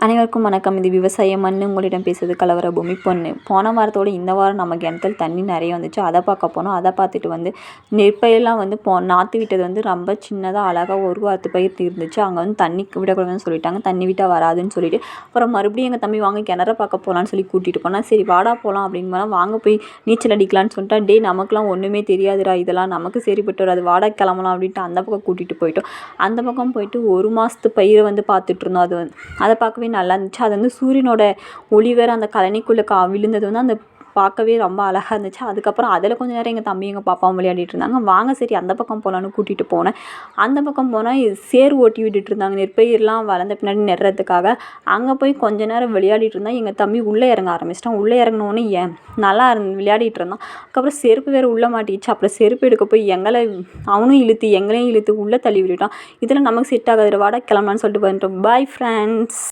அனைவருக்கும் வணக்கம். இது விவசாய மண்ணு. உங்களிடம் பேசுறது கலவர பூமி பொண்ணு. போன வாரத்தோட இந்த வாரம் நம்ம கிணத்துல தண்ணி நிறைய வந்துச்சு. அதை பார்க்க போனோம். அதை பார்த்துட்டு நெற்பயிரெலாம் நாற்று விட்டது ரொம்ப சின்னதாக அழகாக ஒரு வாரத்து பயிர் இருந்துச்சு. அங்கே தண்ணி விடக்கூடாதுன்னு சொல்லிட்டாங்க. தண்ணி விட்டால் வராதுன்னு சொல்லிட்டு அப்புறம் மறுபடியும் எங்கள் தம்பி வாங்க கிணற பார்க்க போகலான்னு சொல்லி கூட்டிகிட்டு போனால், சரி வாடா போகலாம் அப்படின்னு போனால், வாங்க போய் நீச்சல் அடிக்கலான்னு சொல்லிட்டா, டே நமக்குலாம் ஒன்றுமே தெரியாதுடா, இதெல்லாம் நமக்கு சரிப்பட்டு வராது, வாடா கிளம்பலாம் அப்படின்ட்டு அந்த பக்கம் கூட்டிகிட்டு போயிட்டோம். அந்த பக்கம் போயிட்டு ஒரு மாதத்து பயிரை பார்த்துட்டு இருந்தோம். அதை பார்க்கவே நல்லா இருந்துச்சு. அது சூரியனோட ஒளி வேற அந்த கழனிக்குள்ளே விழுந்தது அந்த பார்க்கவே ரொம்ப அழகாக இருந்துச்சு. அதுக்கப்புறம் அதில் கொஞ்சம் நேரம் எங்கள் தம்பி எங்கள் பாப்பாவும் விளையாடிட்டு இருந்தாங்க. வாங்க சரி அந்த பக்கம் போகலான்னு கூட்டிகிட்டு போனேன். அந்த பக்கம் போனால் சேர் ஓட்டி விட்டுட்டு இருந்தாங்க, நெற்பயிரெலாம் வளர்ந்த பின்னாடி நடுறதுக்காக. அங்கே போய் கொஞ்ச நேரம் விளையாடிட்டு இருந்தான். எங்கள் தம்பி உள்ளே இறங்க ஆரம்பிச்சிட்டான். உள்ளே இறங்கினோடனே நல்லா விளையாடிட்டு இருந்தான். அதுக்கப்புறம் செருப்பு வேறு உள்ளே மாட்டிச்சு. அப்புறம் செருப்பு எடுக்க போய் அவனும் எங்களையும் இழுத்து உள்ளே தள்ளி விட்டுட்டான். இதெல்லாம் நமக்கு செட் ஆகாது, வாடா கிளம்பலான்னு சொல்லிட்டு வந்துட்டோம். Bye friends.